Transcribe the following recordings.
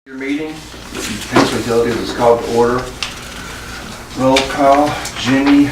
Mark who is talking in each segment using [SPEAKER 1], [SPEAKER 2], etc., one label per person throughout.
[SPEAKER 1] Your meeting, Paintsville Utilities is called to order. Roll call, Jimmy.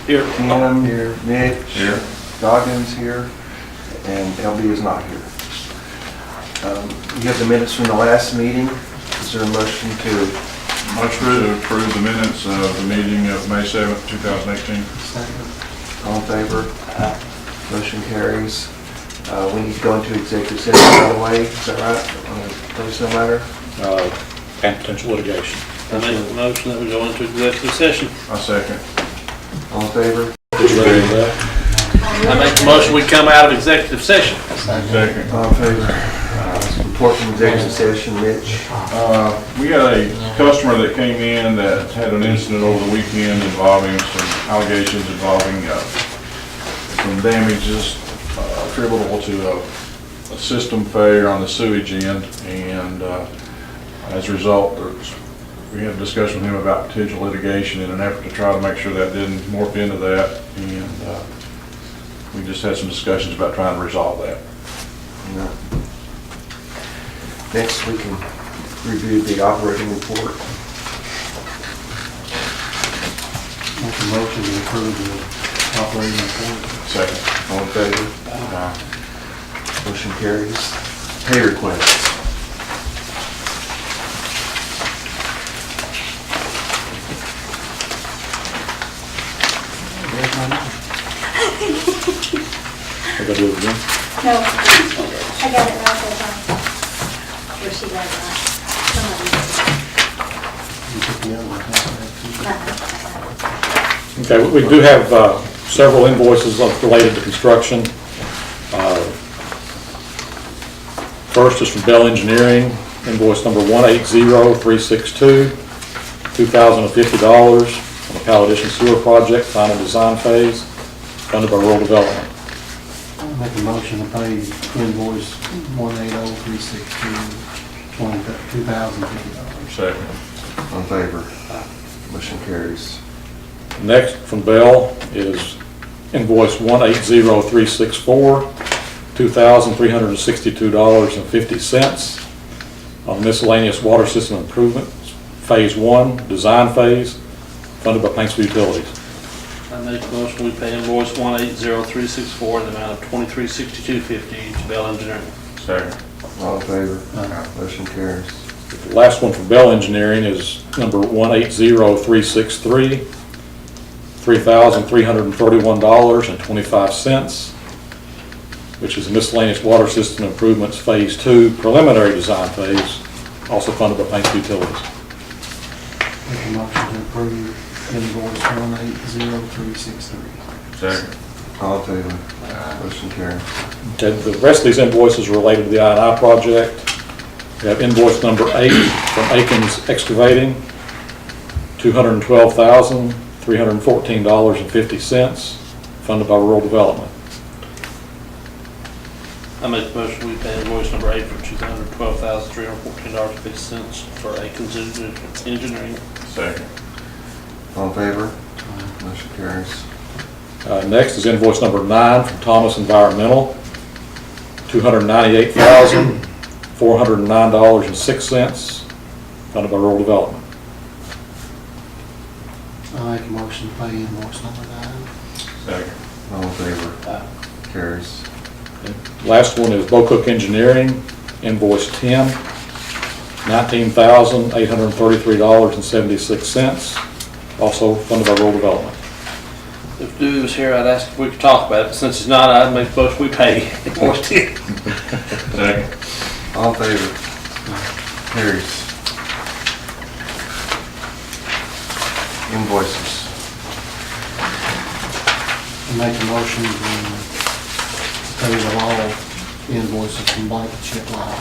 [SPEAKER 2] Here.
[SPEAKER 1] Kim. Here. Mitch. Here. Goggins here. And LB is not here. You have the minutes from the last meeting. Is there a motion to?
[SPEAKER 3] Motion to approve the minutes of the meeting of May 7th, 2018.
[SPEAKER 1] Second. All in favor? Motion carries. We need to go into executive session, by the way. Is that right? On the personnel matter?
[SPEAKER 2] And potential litigation.
[SPEAKER 4] I make a motion that we go into executive session.
[SPEAKER 3] I second.
[SPEAKER 1] All in favor?
[SPEAKER 4] I make the motion we come out of executive session.
[SPEAKER 3] Second.
[SPEAKER 1] All in favor? Report from executive session, Mitch.
[SPEAKER 3] We had a customer that came in that had an incident over the weekend involving some allegations involving some damages attributable to a system failure on the sewage end, and as a result, we had a discussion with him about potential litigation in an effort to try to make sure that didn't morph into that, and we just had some discussions about trying to resolve that.
[SPEAKER 1] No. Next, we can review the operating report.
[SPEAKER 5] Make a motion to approve the operating report.
[SPEAKER 3] Second.
[SPEAKER 1] All in favor? Motion carries. Pay requests.
[SPEAKER 2] We're gonna do it again.
[SPEAKER 6] No, I got it right there. Where she got it right.
[SPEAKER 5] You took the other one.
[SPEAKER 2] Okay, we do have several invoices related to construction. First is from Bell Engineering, invoice number 180362, $2,050 on the Palo Addition Sewer Project, final design phase, funded by Rural Development.
[SPEAKER 5] Make a motion to pay invoice 180362, $2,050.
[SPEAKER 3] Second.
[SPEAKER 1] All in favor? Motion carries.
[SPEAKER 2] Next from Bell is invoice 180364, $2,362.50 on miscellaneous water system improvements, phase 1, design phase, funded by Paintsville Utilities.
[SPEAKER 4] I make a motion we pay invoice 180364 in the amount of $2362.50 to Bell Engineering.
[SPEAKER 3] Second.
[SPEAKER 1] All in favor? Motion carries.
[SPEAKER 2] The last one from Bell Engineering is number 180363, $3,331.25, which is miscellaneous water system improvements phase 2, preliminary design phase, also funded by Paintsville Utilities.
[SPEAKER 5] Make a motion to approve invoice 180363.
[SPEAKER 3] Second.
[SPEAKER 1] All in favor? Motion carries.
[SPEAKER 2] Okay, the rest of these invoices are related to the I&I project. We have invoice number 8 from Akins Excavating, $212,314.50, funded by Rural Development.
[SPEAKER 4] I make the motion we pay invoice number 8 for $212,314.50 for Akins Engineering.
[SPEAKER 3] Second.
[SPEAKER 1] All in favor? Motion carries.
[SPEAKER 2] Next is invoice number 9 from Thomas Environmental, $298,409.06, funded by Rural Development.
[SPEAKER 5] I make a motion to pay invoice number 9.
[SPEAKER 3] Second.
[SPEAKER 1] All in favor? Carries.
[SPEAKER 2] Last one is Bocook Engineering, invoice 10, $19,833.76, also funded by Rural Development.
[SPEAKER 4] If Dewey was here, I'd ask if we could talk about it. Since he's not, I'd make the motion we pay invoice 10.
[SPEAKER 3] Second.
[SPEAKER 1] All in favor? Carries. Invoices.
[SPEAKER 5] I make a motion to pay the all invoices from Blanket Chip Line.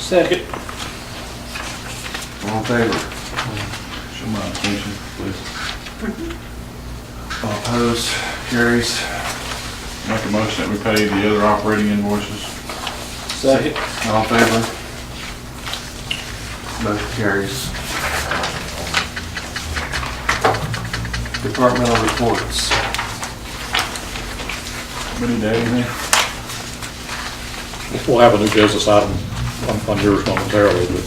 [SPEAKER 4] Second.
[SPEAKER 1] All in favor?
[SPEAKER 3] Show my attention, please.
[SPEAKER 1] All opposed? Carries.
[SPEAKER 3] Make a motion that we pay the other operating invoices.
[SPEAKER 4] Second.
[SPEAKER 1] All in favor? Motion carries. Departmental reports.
[SPEAKER 3] How many days, man?
[SPEAKER 2] We'll have a new business item on yours momentarily, but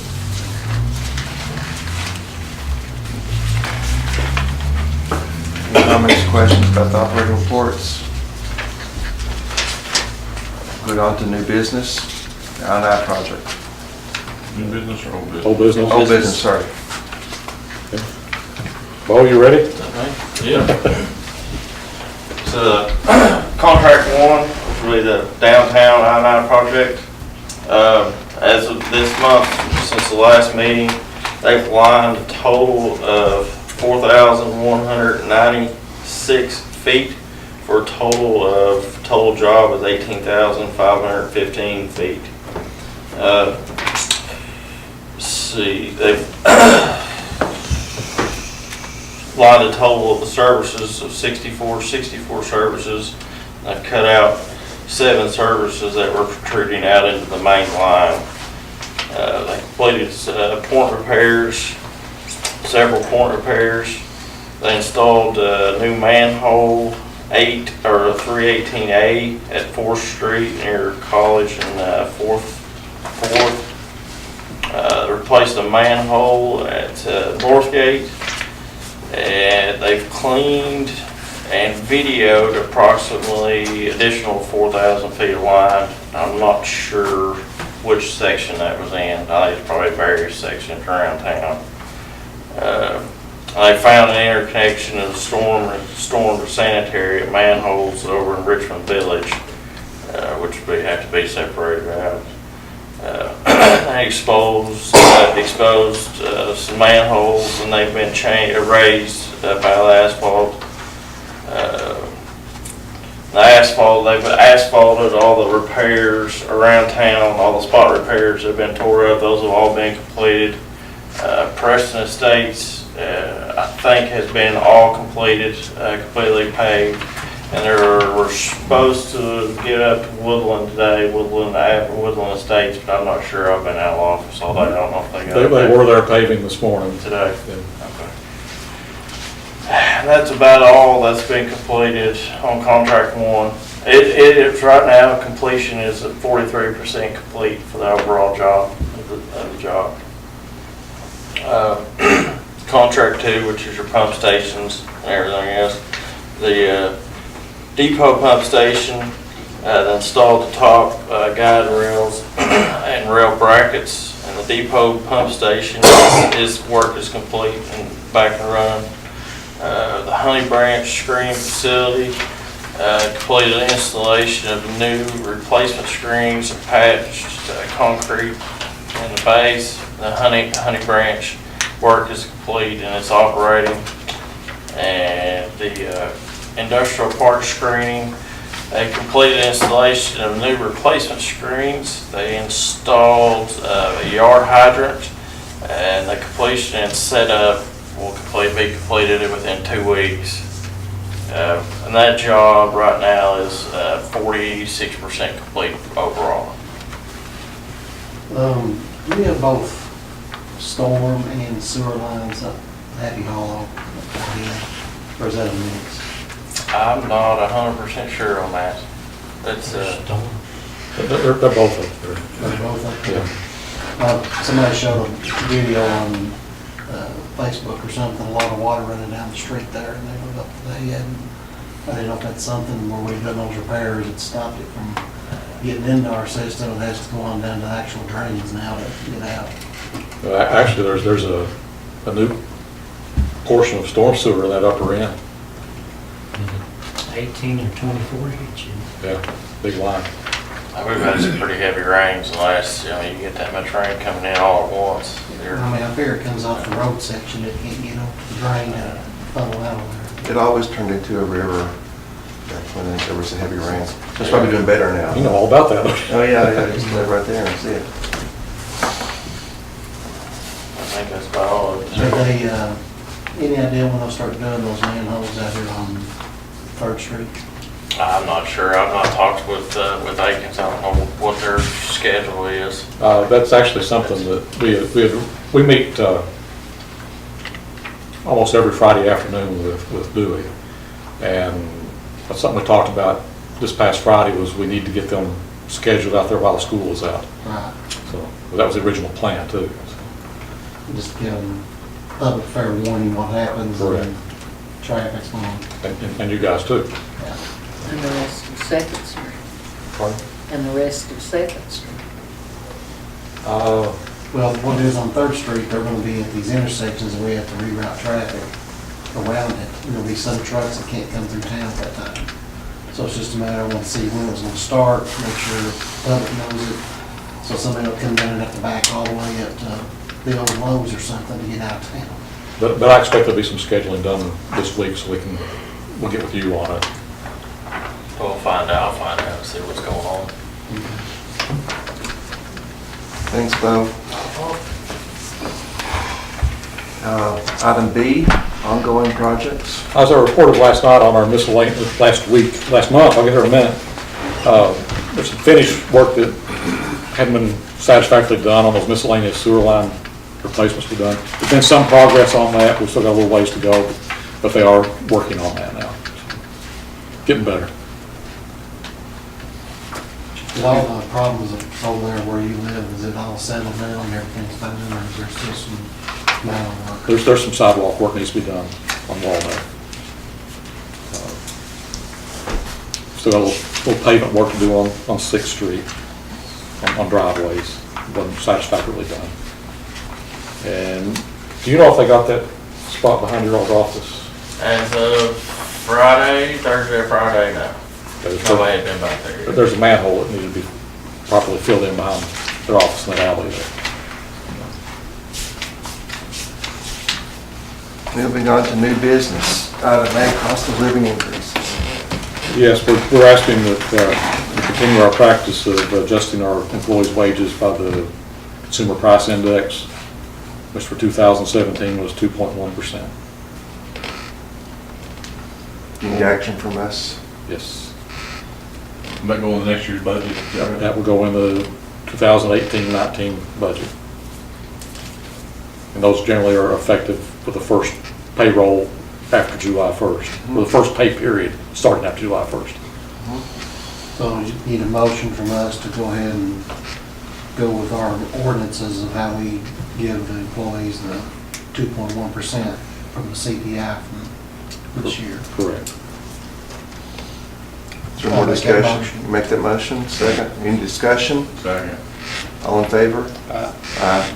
[SPEAKER 1] Any comments, questions about the operating reports? Go on to new business, the I-9 project.
[SPEAKER 3] New business or old business?
[SPEAKER 2] old business.
[SPEAKER 1] Old business, sorry.
[SPEAKER 2] Bo, you ready?
[SPEAKER 7] Yeah. So, contract one is really the downtown I-9 project. As of this month, since the last meeting, they've lined a total of 4,196 feet for a total job is 18,515 feet. Let's see, they've lined a total of the services of 64 services. I've cut out 7 services that were protruding out into the main line. They completed point repairs, several point repairs. They installed a new manhole 318A at 4th Street near College and 4th. Replaced a manhole at Northgate. And they've cleaned and videoed approximately additional 4,000 feet of line. I'm not sure which section that was in. I think it's probably various sections around town. I found an interconnection of storm to sanitary manholes over in Richmond Village, which would have to be separated out. They exposed some manholes, and they've been raised by the asphalt. They've asphalted all the repairs around town, all the spot repairs that have been tore up. Those have all been completed. Preston Estates, I think, has been all completed, completely paved. And we're supposed to get up to Woodland today, Woodland Estates, but I'm not sure. I've been out of office all day. I don't know if they got
[SPEAKER 2] They
[SPEAKER 7] it
[SPEAKER 2] were there paving this morning.
[SPEAKER 7] today.
[SPEAKER 2] Yeah.
[SPEAKER 7] Okay. And that's about all that's been completed on contract one. It is right now, completion is at 43% complete for the overall job of the job. Contract two, which is your pump stations and everything else. The depot pump station, they installed the top guide rails and rail brackets, and the depot pump station, work is complete and back and running. The Honey Branch screen facility, completed installation of new replacement screens and patched concrete in the base. The Honey Branch work is complete and it's operating. And the industrial park screening, they completed installation of new replacement screens. They installed a yard hydrant, and the completion and setup will be completed within 2 weeks. And that job right now is 46% complete overall.
[SPEAKER 5] We have both storm and sewer lines up Happy Hollow, or is that a mix?
[SPEAKER 7] I'm not 100% sure on that. It's
[SPEAKER 2] They're both up there.
[SPEAKER 5] They're both up there?
[SPEAKER 2] Yeah.
[SPEAKER 5] Somebody showed a video on Facebook or something, a lot of water running down the street there, and they went up today, and I didn't know if that's something where we've done those repairs that stopped it from getting into our system. It has to go on down to actual drains now to get out.
[SPEAKER 2] Actually, there's a new portion of storm sewer in that upper end.
[SPEAKER 8] 18 or 24 inches.
[SPEAKER 2] Yeah, big line.
[SPEAKER 7] We've had some pretty heavy rains the last, you get that much rain coming in all at once.
[SPEAKER 5] I mean, up here it comes off the road section, it can't get over the drain and funnel out of there.
[SPEAKER 1] It always turned into a river back when there was the heavy rains. It's probably doing better now.
[SPEAKER 2] You know all about that.
[SPEAKER 1] Oh, yeah, I just live right there and see it.
[SPEAKER 7] I think that's about all of it.
[SPEAKER 5] Are they, any idea when they'll start doing those manholes out here on 3rd Street?
[SPEAKER 7] I'm not sure. I've not talked with Aikens. I don't know what their schedule is.
[SPEAKER 2] That's actually something that we meet almost every Friday afternoon with Dewey. And that's something we talked about this past Friday was we need to get them scheduled out there while the school is out.
[SPEAKER 5] Right.
[SPEAKER 2] So, well, that was the original plan too.
[SPEAKER 5] Just give them public fair warning what happens
[SPEAKER 2] Correct.
[SPEAKER 5] and traffic's going.
[SPEAKER 2] And you guys too.
[SPEAKER 5] Yeah.
[SPEAKER 8] And the rest of Second Street.
[SPEAKER 2] Pardon?
[SPEAKER 8] And the rest of Second Street.
[SPEAKER 5] Well, what it is on Third Street, they're gonna be at these intersections and we have to reroute traffic around it. There'll be some trucks that can't come through town at that time. So it's just a matter of want to see when it's gonna start, make sure the public knows it. So somebody will come down and have to back all the way up to the old Lowe's or something to get out of town.
[SPEAKER 2] But I expect there'll be some scheduling done this week so we'll get with you on it.
[SPEAKER 7] I'll find out and see what's going on.
[SPEAKER 1] Thanks, Bo. Item B, ongoing projects.
[SPEAKER 2] As I reported last night on our miscellaneous, last month, I'll get her in a minute. There's some finished work that hadn't been satisfactorily done on those miscellaneous sewer line replacements we've done. There's been some progress on that. We've still got a little ways to go, but they are working on that now. Getting better.
[SPEAKER 5] With all the problems over there where you live, is it all settled down, everything's fine, or is there still some minor work?
[SPEAKER 2] There's some sidewalk work needs to be done on Walnut. Still got a little pavement work to do on Sixth Street, on driveways. Wasn't satisfactorily done. And do you know if they got that spot behind your old office?
[SPEAKER 7] As of Thursday or Friday, no. Nobody had been back there
[SPEAKER 2] But
[SPEAKER 7] yet.
[SPEAKER 2] there's a manhole that needed to be properly filled in behind their office in that alley there.
[SPEAKER 1] Moving on to new business. Item A, cost of living increases.
[SPEAKER 2] Yes, we're asking that we continue our practice of adjusting our employees' wages by the Consumer Price Index, which for 2017 was 2.1%.
[SPEAKER 1] Do you need action from us?
[SPEAKER 2] Yes.
[SPEAKER 3] That go in the next year's budget?
[SPEAKER 2] That will go in the 2018-19 budget. And those generally are effective for the first payroll after July 1st, or the first pay period starting after July 1st.
[SPEAKER 5] So you need a motion from us to go ahead and go with our ordinances of how we give the employees the 2.1% from the CPI from this year.
[SPEAKER 2] Correct.
[SPEAKER 1] Is there more
[SPEAKER 5] I'll make that
[SPEAKER 1] discussion?
[SPEAKER 5] motion.
[SPEAKER 1] Make that motion. Second. Any discussion?
[SPEAKER 3] Second.
[SPEAKER 1] All in favor? Aye.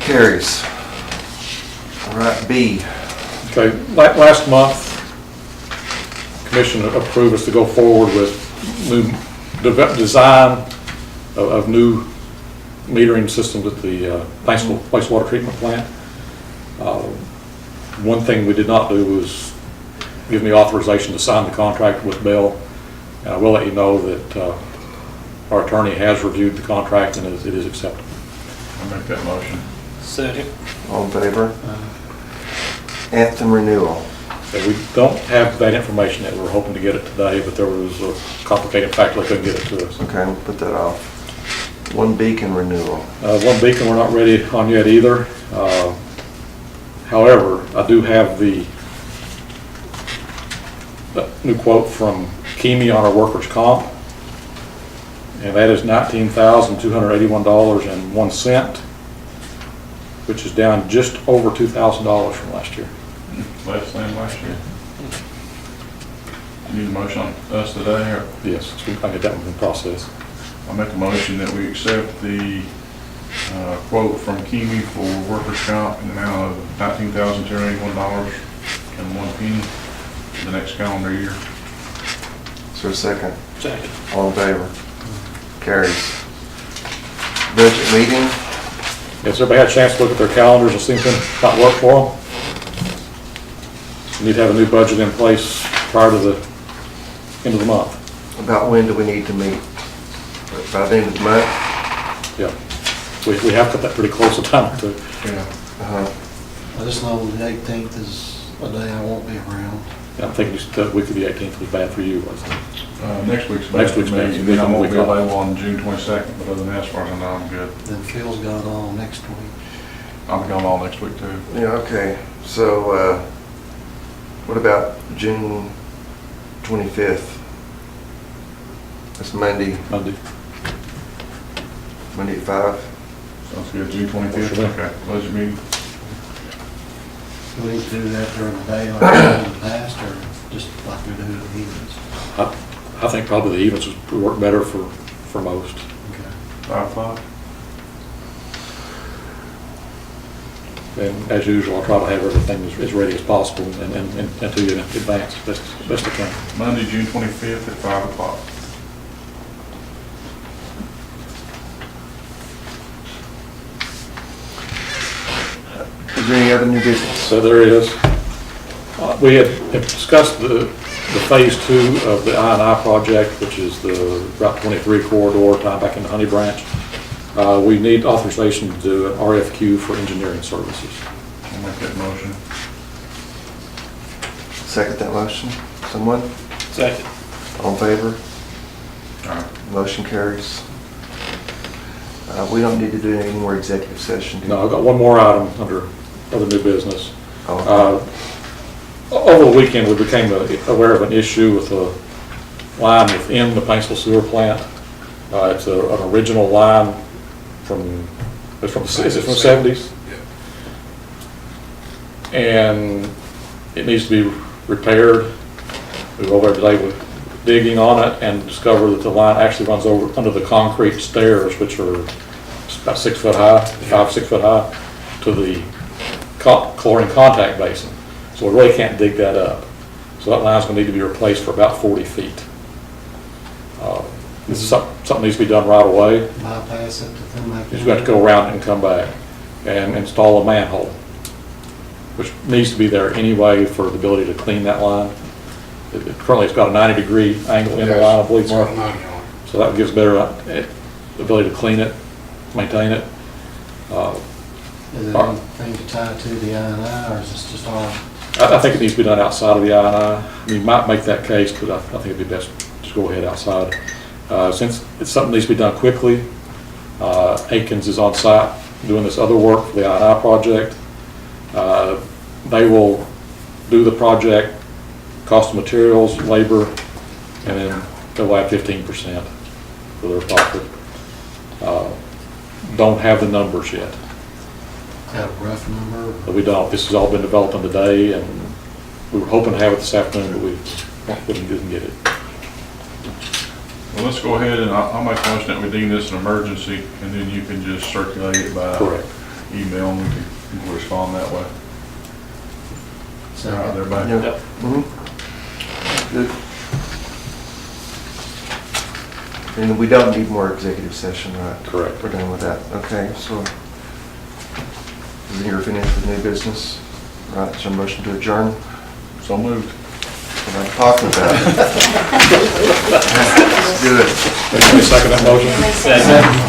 [SPEAKER 1] Carries. All right, B.
[SPEAKER 2] Okay, last month, Commission approved us to go forward with new design of new metering systems at the Paintsville wastewater treatment plant. One thing we did not do was give me authorization to sign the contract with Bell. And I will let you know that our attorney has reviewed the contract and it is acceptable.
[SPEAKER 3] I'll make that motion.
[SPEAKER 4] Second.
[SPEAKER 1] All in favor? Anthem renewal.
[SPEAKER 2] Okay, we don't have that information yet. We're hoping to get it today, but there was a complicated factor they couldn't get it to us.
[SPEAKER 1] Okay, we'll put that off. One Beacon renewal.
[SPEAKER 2] One Beacon we're not ready on yet either. However, I do have the new quote from Kimi on our workers' comp, and that is $19,281.01, which is down just over $2,000 from last year.
[SPEAKER 3] Less than last year. You need a motion on us today, or
[SPEAKER 2] Yes, so I get that one in process.
[SPEAKER 3] I'll make a motion that we accept the quote from Kimi for workers' comp in the amount of $19,281.01 for the next calendar year.
[SPEAKER 1] Is there a second?
[SPEAKER 4] Second.
[SPEAKER 1] All in favor? Carries. Budget meeting.
[SPEAKER 2] Has everybody had a chance to look at their calendars and see anything not work for them? We need to have a new budget in place prior to the end of the month.
[SPEAKER 1] About when do we need to meet? By the end of the month?
[SPEAKER 2] Yeah. We have got that pretty close a time to.
[SPEAKER 3] Yeah.
[SPEAKER 1] Uh-huh.
[SPEAKER 5] I just know the 18th is a day I won't be around.
[SPEAKER 2] I'm thinking just the week of the 18th was bad for you, wasn't it?
[SPEAKER 3] Next week's
[SPEAKER 2] Next
[SPEAKER 3] bad for
[SPEAKER 2] week's
[SPEAKER 3] me,
[SPEAKER 2] bad.
[SPEAKER 3] and then I won't be
[SPEAKER 2] Week off.
[SPEAKER 3] available on June 22nd, but other than that, as far as I know, I'm good.
[SPEAKER 5] Then Phil's got it all next week.
[SPEAKER 3] I'll be gone all next week too.
[SPEAKER 1] Yeah, okay. So, what about June 25th? It's Monday,
[SPEAKER 2] Monday.
[SPEAKER 1] Monday at 5.
[SPEAKER 3] Sounds good, June 25th,
[SPEAKER 2] Sure.
[SPEAKER 3] okay, budget meeting.
[SPEAKER 5] Do we need to do that during the day like we did in the past, or just like we do in the evenings?
[SPEAKER 2] I think probably the evenings would work better for most.
[SPEAKER 5] Okay.
[SPEAKER 3] 5 o'clock?
[SPEAKER 2] And as usual, I'll try to have everything as ready as possible and to you in advance, best I can.
[SPEAKER 3] Monday, June 25th at 5 o'clock.
[SPEAKER 1] Is there any other new business?
[SPEAKER 2] So there is. We had discussed the phase 2 of the I&I project, which is the Route 23 corridor tying back into Honey Branch. We need authorization to do an RFQ for engineering services.
[SPEAKER 3] I'll make that motion.
[SPEAKER 1] Second that motion? Someone?
[SPEAKER 4] Second.
[SPEAKER 1] All in favor?
[SPEAKER 3] All right.
[SPEAKER 1] Motion carries. We don't need to do any more executive session, do we?
[SPEAKER 2] No, I've got one more item under other new business.
[SPEAKER 1] Oh,
[SPEAKER 2] Over the weekend, we became aware of an issue with a line within the Paintsville sewer plant. It's an original line is it from the 70s? And it needs to be repaired. We were over there today with digging on it and discovered that the line actually runs over under the concrete stairs, which are about 6 foot high, 5-6 foot high, to the chlorine contact basin. So we really can't dig that up. So that line's gonna need to be replaced for about 40 feet. This is something needs to be done right away.
[SPEAKER 5] Bypass it to come back.
[SPEAKER 2] You're gonna have to go around and come back and install a manhole, which needs to be there anyway for the ability to clean that line. Currently, it's got a 90-degree angle in the line, I believe, Mark. So that gives better ability to clean it, maintain it.
[SPEAKER 5] Is there anything to tie to the I&I, or is this just all?
[SPEAKER 2] I think it needs to be done outside of the I&I. I mean, you might make that case, but I think it'd be best to go ahead outside. Since it's something that needs to be done quickly, Aikens is on site doing this other work for the I&I project. They will do the project, cost of materials, labor, and then they'll add 15% for their profit. Don't have the numbers yet.
[SPEAKER 5] Got a rough number?
[SPEAKER 2] But we don't. This has all been developed on today, and we were hoping to have it this afternoon, but we didn't get it.
[SPEAKER 3] Well, let's go ahead and I'll make a motion that we deem this an emergency, and then you can just circulate it by
[SPEAKER 2] Correct.
[SPEAKER 3] email, and we can respond that way. All right, everybody?
[SPEAKER 1] Yeah.
[SPEAKER 4] Yep.
[SPEAKER 1] Mhm. Good. And we don't need more executive session, right?
[SPEAKER 2] Correct.
[SPEAKER 1] We're done with that. Okay, so you're finished with new business, right? So motion to adjourn.
[SPEAKER 3] So moved.
[SPEAKER 1] What I'm talking about. Good.
[SPEAKER 2] Anybody second that motion?
[SPEAKER 6] Second.